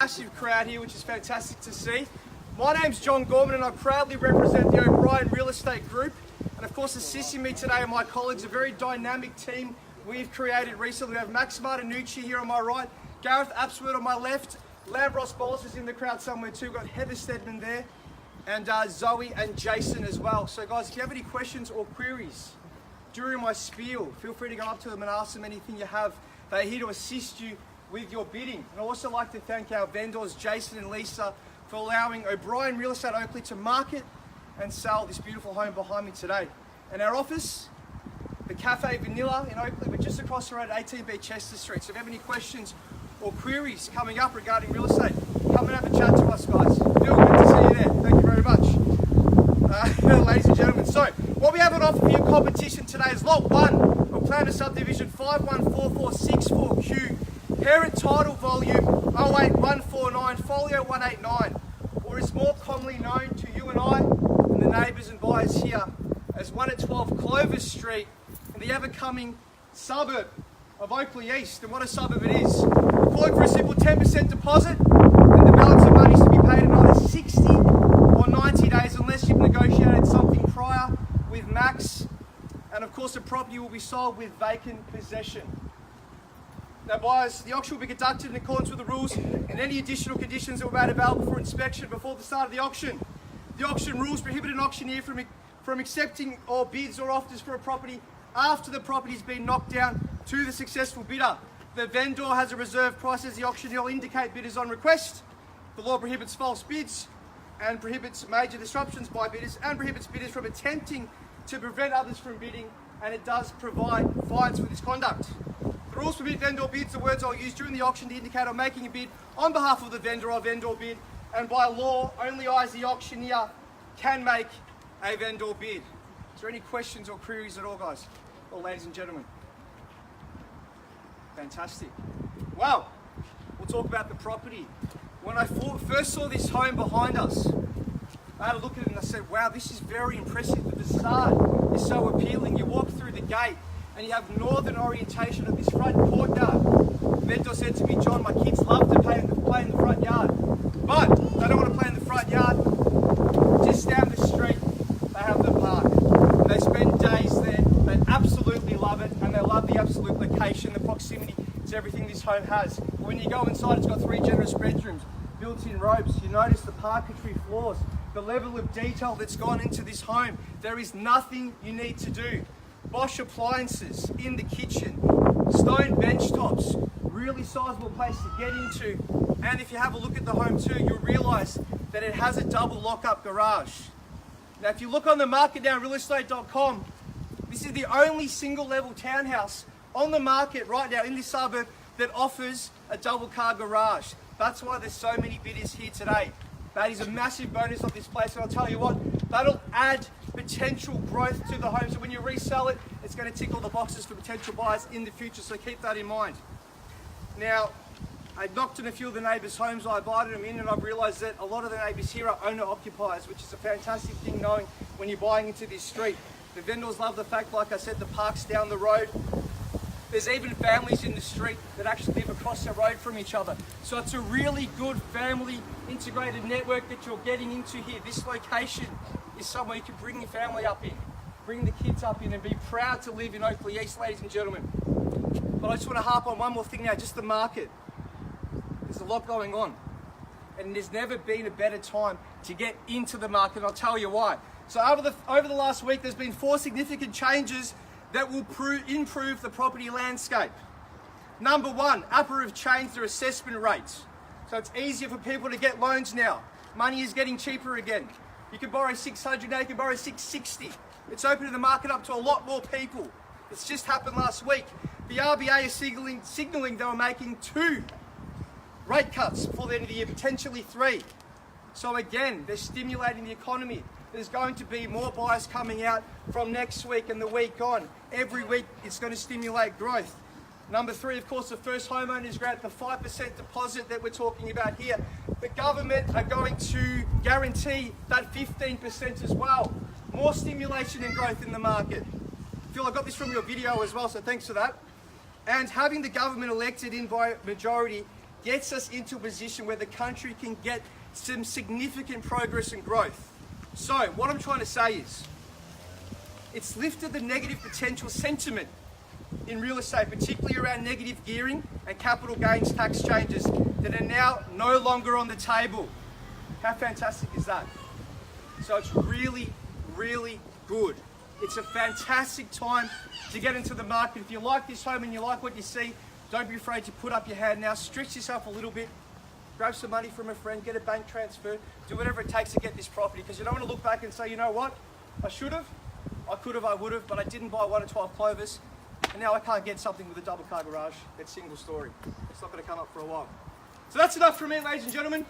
Massive crowd here, which is fantastic to see. My name's John Gorman and I proudly represent the Obrien Real Estate Group. And of course, assisting me today are my colleagues, a very dynamic team we've created recently. We have Max Martinucci here on my right, Gareth Apsworth on my left, Lambros Bolus is in the crowd somewhere too. We've got Heather Stedman there, and Zoe and Jason as well. So guys, if you have any questions or queries during my spiel, feel free to go up to them and ask them anything you have. They're here to assist you with your bidding. And I'd also like to thank our vendors, Jason and Lisa, for allowing Obrien Real Estate Oakleigh to market and sell this beautiful home behind me today. And our office, the Cafe Vanilla in Oakleigh, but just across the road at 18B Chester Street. So if you have any questions or queries coming up regarding real estate, come and have a chat to us, guys. Phil, good to see you there. Thank you very much. Ladies and gentlemen, so what we have on offer for your competition today is Lot 1 of Planner Subdivision 514464Q, parent title volume 08149, folio 189, or is more commonly known to you and I and the neighbours and buyers here as 1 at 12 Clovis Street in the ever-coming suburb of Oakleigh East. And what a suburb it is. We're calling for a simple 10% deposit, and the balance of money is to be paid in either 60 or 90 days unless you've negotiated something prior with Max. And of course the property will be sold with vacant possession. Now buyers, the auction will be conducted in accordance with the rules and any additional conditions that were made available for inspection before the start of the auction. The auction rules prohibit an auctioneer from accepting all bids or offers for a property after the property has been knocked down to the successful bidder. The vendor has a reserve price as the auctioneer will indicate bidders on request. The law prohibits false bids and prohibits major disruptions by bidders and prohibits bidders from attempting to prevent others from bidding, and it does provide fines for this conduct. The rules permit vendor bids. The words I'll use during the auction to indicate I'm making a bid on behalf of the vendor or vendor bid, and by law, only I as the auctioneer can make a vendor bid. Is there any questions or queries at all, guys? Well, ladies and gentlemen. Fantastic. Well, we'll talk about the property. When I first saw this home behind us, I had a look at it and I said, wow, this is very impressive. The facade is so appealing. You walk through the gate and you have northern orientation of this front courtyard. The vendor said to me, John, my kids love to play in the front yard, but they don't want to play in the front yard. Just down the street, they have the park. And they spend days there. They absolutely love it, and they love the absolute location, the proximity to everything this home has. When you go inside, it's got 3 generous bedrooms, built-in robes. You notice the parquetry floors, the level of detail that's gone into this home. There is nothing you need to do. Bosch appliances in the kitchen, stone bench tops, really sizable place to get into. And if you have a look at the home too, you'll realise that it has a double lock-up garage. Now if you look on the market now, realestate.com, this is the only single level townhouse on the market right now in this suburb that offers a double car garage. That's why there's so many bidders here today. That is a massive bonus of this place, and I'll tell you what, that'll add potential growth to the home. So when you resell it, it's going to tick all the boxes for potential buyers in the future, so keep that in mind. Now, I knocked on a few of the neighbours' homes, I invited them in, and I've realised that a lot of the neighbours here are owner-occupiers, which is a fantastic thing knowing when you're buying into this street. The vendors love the fact, like I said, the park's down the road. There's even families in the street that actually live across the road from each other. So it's a really good family integrated network that you're getting into here. This location is somewhere you can bring your family up in, bring the kids up in, and be proud to live in Oakleigh East, ladies and gentlemen. But I just want to harp on one more thing now, just the market. There's a lot going on, and there's never been a better time to get into the market, and I'll tell you why. So over the last week, there's been 4 significant changes that will improve the property landscape. Number 1, APRA have changed their assessment rates. So it's easier for people to get loans now. Money is getting cheaper again. You can borrow 600 now, you can borrow 660. It's opening the market up to a lot more people. It's just happened last week. The RBA is signalling they were making 2 rate cuts before the end of the year, potentially 3. So again, they're stimulating the economy. There's going to be more buyers coming out from next week and the week on. Every week it's going to stimulate growth. Number 3, of course, the first homeowners grant, the 5% deposit that we're talking about here. The government are going to guarantee that 15% as well. More stimulation and growth in the market. Phil, I got this from your video as well, so thanks for that. And having the government elected in by majority gets us into a position where the country can get some significant progress and growth. So what I'm trying to say is, it's lifted the negative potential sentiment in real estate, particularly around negative gearing and capital gains tax changes that are now no longer on the table. How fantastic is that? So it's really, really good. It's a fantastic time to get into the market. If you like this home and you like what you see, don't be afraid to put up your hand now. Stretch yourself a little bit. Grab some money from a friend, get a bank transfer, do whatever it takes to get this property, because you don't want to look back and say, you know what, I should have, I could have, I would have, but I didn't buy 1 or 12 Clovis, and now I can't get something with a double car garage that's single story. It's not going to come up for a while. So that's enough from me, ladies and gentlemen.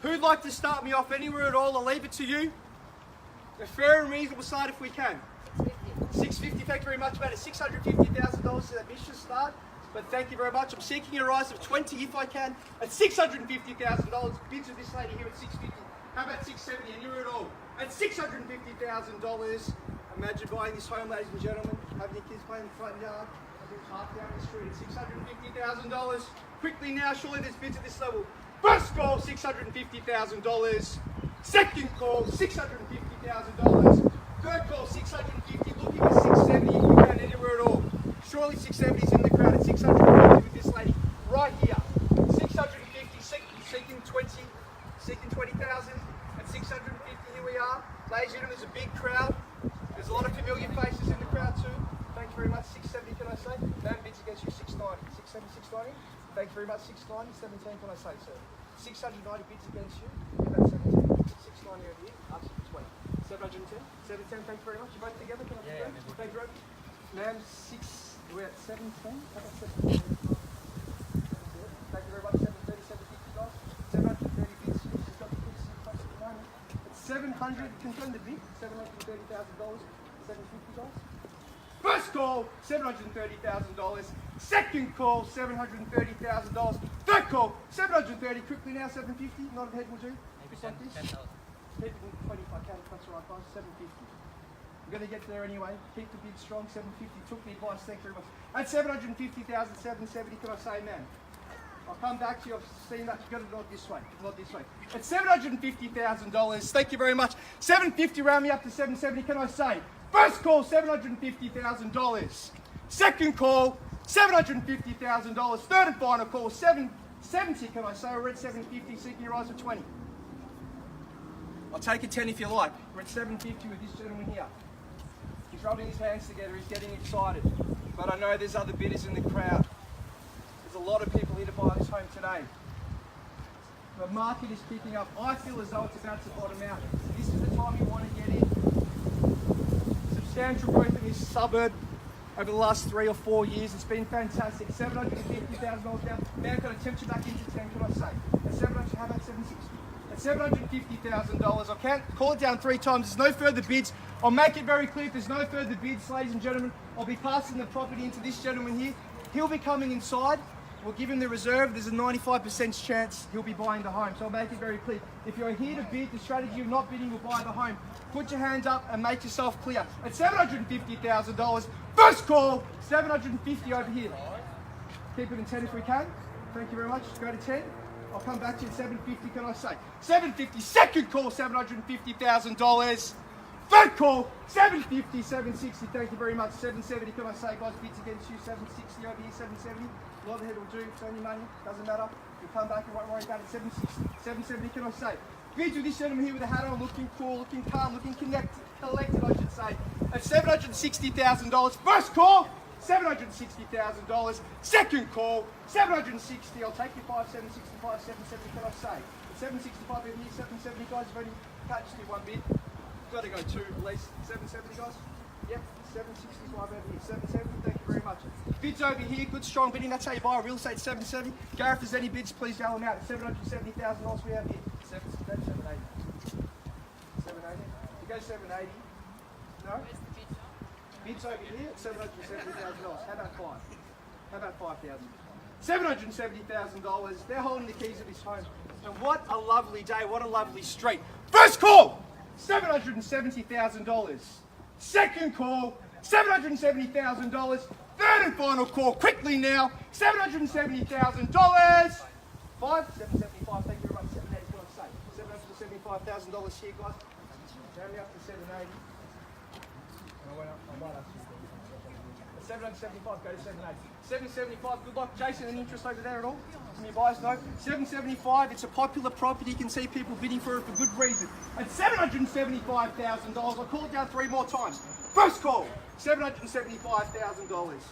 Who'd like to start me off anywhere at all? I'll leave it to you. A fair and reasonable start if we can. 650, thank you very much. About a $650,000 is an ambitious start, but thank you very much. I'm seeking a rise of 20 if I can at $650,000. Bids of this lady here at 650. How about 670? Anywhere at all? At $650,000. Imagine buying this home, ladies and gentlemen, having your kids playing in the front yard, having a park down the street at $650,000. Quickly now, surely there's bids at this level. First call, $650,000. Second call, $650,000. Third call, $650,000. Looking at $670,000 if we can, anywhere at all. Surely $670,000 is in the crowd at $650,000 with this lady right here. $650,000, seeking 20,000 at $650,000. Here we are. Ladies and gentlemen, there's a big crowd. There's a lot of familiar faces in the crowd too. Thank you very much. $670,000, can I say? Man bids against you, $690,000. $670,000, $690,000. Thank you very much. $690,000, $17,000, can I say, sir? $690,000 bids against you. About $17,000. $690,000 over here. Up to $20,000. $710,000. $710,000. Thank you very much. You both together? Can I thank you very much. Ma'am, we're at $710,000. How about $710,000? Thank you very much. $730,000, $750,000. $730,000 bids. She's got the bids close at the moment. It's $700,000. Confirm the bid. $730,000. $750,000. First call, $730,000. Second call, $730,000. Third call, $730,000. Quickly now, $750,000. Not a head will do. Just like this. People 20 if I can. That's all right, guys. $750,000. I'm going to get there anyway. Keep the bid strong. $750,000. Took the advice. Thank you very much. At $750,000, $770,000. Can I say, man? I'll come back to you. I've seen that. You've got to nod this way. Nod this way. At $750,000. Thank you very much. $750,000. Round me up to $770,000. Can I say? First call, $750,000. Second call, $750,000. Third and final call, $770,000. Can I say? We're at $750,000. Seeking a rise of 20. I'll take a 10 if you like. We're at $750,000 with this gentleman here. He's rubbing his hands together. He's getting excited. But I know there's other bidders in the crowd. There's a lot of people here to buy this home today. The market is picking up. I feel as though it's about to bottom out. This is the time you want to get in. Substantial growth in this suburb over the last 3 or 4 years. It's been fantastic. $750,000 down. Now I've got to tempt you back into 10, can I say? At $700,000, how about $760,000? At $750,000, I can't call it down 3 times. There's no further bids. I'll make it very clear. If there's no further bids, ladies and gentlemen, I'll be passing the property into this gentleman here. He'll be coming inside. We'll give him the reserve. There's a 95% chance he'll be buying the home. So I'll make it very clear. If you're here to bid, the strategy of not bidding will buy the home. Put your hands up and make yourself clear. At $750,000, first call, $750,000 over here. Keep it in 10 if we can. Thank you very much. Go to 10. I'll come back to you at $750,000, can I say? $750,000, second call, $750,000. Third call, $750,000, $760,000. Thank you very much. $770,000, can I say, guys? Bids against you, $760,000 over here, $770,000. A lot of head will do. It's only money. Doesn't matter. You'll come back and won't worry about it. $760,000, $770,000, can I say? Bids with this gentleman here with a hat on, looking cool, looking calm, looking collected, I should say. At $760,000. First call, $760,000. Second call, $760,000. I'll take you $5,765, $770,000, can I say? At $765,000 over here, $770,000, guys. You've only catched me one bid. Got to go 2 at least. $770,000, guys. Yep, $765,000 over here. $770,000, thank you very much. Bids over here, good strong bidding. That's how you buy a real estate. $770,000. Gareth, if there's any bids, please yell them out. At $770,000 we have here. $780,000. $780,000. You go $780,000. No? Where's the bid, John? Bids over here at $770,000. How about 5? How about 5,000? $770,000. They're holding the keys of this home. And what a lovely day. What a lovely street. First call, $770,000. Second call, $770,000. Third and final call, quickly now, $770,000. 775, thank you very much. 780, what I say? $775,000 here, guys. Round me up to 780. I might ask you. 775, go to 780. 775, good luck. Jason, any interest over there at all? From your buyers? No? 775, it's a popular property. You can see people bidding for it for good reason. At $775,000, I'll call it down 3 more times. First call, $775,000.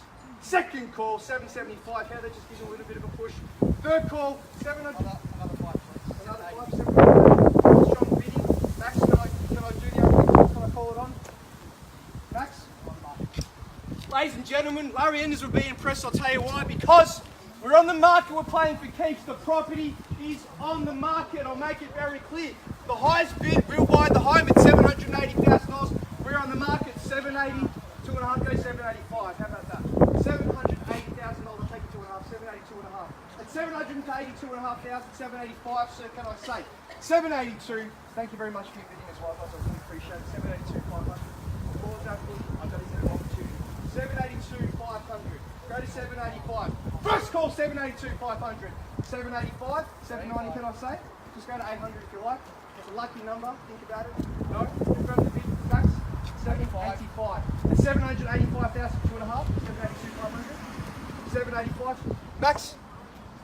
Second call, $775,000. How they just give you a little bit of a push. Third call, $700,000. Another 5, please. Another 5, $700,000. Strong bidding. Max, can I do the other one? Can I call it on? Max? Ladies and gentlemen, Larry Enders would be impressed, I'll tell you why. Because we're on the market, we're playing for keeps. The property is on the market. I'll make it very clear. The highest bid, we'll buy the home at $780,000. We're on the market, $780, 2.5, go 785. How about that? $780,000, take it 2.5, 780, 2.5. At $782,500, 785, so can I say? 782, thank you very much for your bidding as well, guys. I really appreciate it. 782,500. I've got his opportunity. 782,500. Go to 785. First call, 782,500. 785, 790, can I say? Just go to 800 if you like. It's a lucky number. Think about it. No? Confirm the bid. Max? 785. At 785,000, 2.5. 782,500. 785. Max?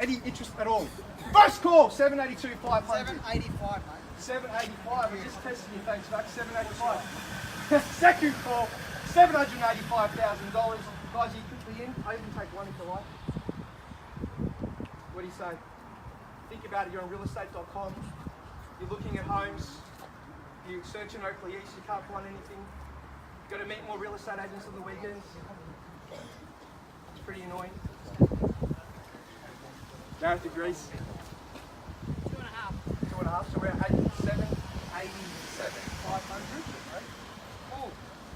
Any interest at all? First call, 782,500. 785, mate. 785. We're just testing you. Thanks, Max. 785. Second call. $785,000. Guys, you quickly in. I even take one if you like. What do you say? Think about it. You're on realestate.com. You're looking at homes. You're searching Oakleigh East. You can't find anything. You've got to meet more real estate agents on the weekends. It's pretty annoying. Gareth agrees. 2.5. 2.5. So we're at 87, 500.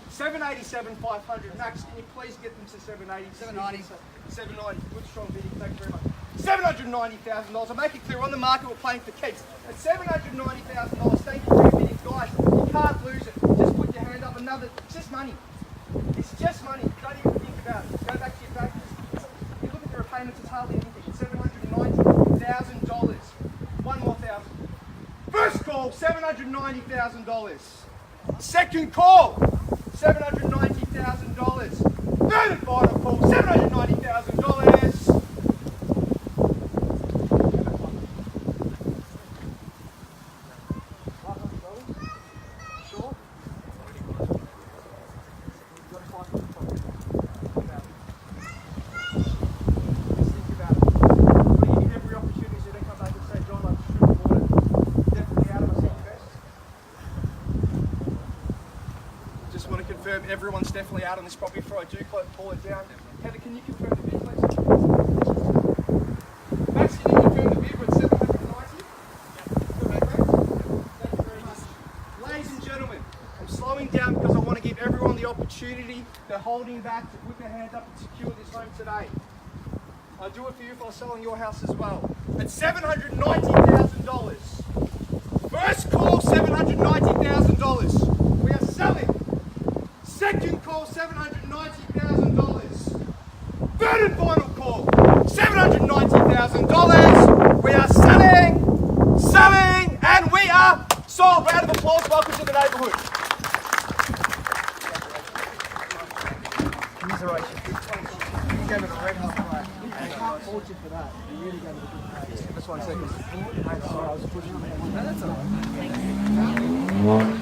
787,500. Max, can you please get them to 780? 790. 790. Good strong bidding. Thank you very much. $790,000. I'll make it clear, on the market we're playing for keeps. At $790,000, thank you for your bidding. Guys, you can't lose it. Just put your hand up. It's just money. It's just money. Don't even think about it. Go back to your bank. You look at the repayments, it's hardly anything. $790,000. One more thousand. First call, $790,000. Second call, $790,000. Third and final call, $790,000. Sure? Just want to confirm everyone's definitely out on this property before I do pull it down. Heather, can you confirm the bid, please? Max, can you confirm the bid? We're at 790. Thank you very much. Ladies and gentlemen, I'm slowing down because I want to give everyone the opportunity. They're holding back to put their hands up and secure this home today. I'll do it for you if I was selling your house as well. At $790,000. First call, $790,000. We are selling. Second call, $790,000. Third and final call, $790,000. We are selling, and we are sold. Round of applause, welcome to the neighbourhood. Commiseration. You gave it a red hot play. I can't fault you for that. You really gave it a good play. Just 1 second. Sorry, I was pushing. No, that's all right.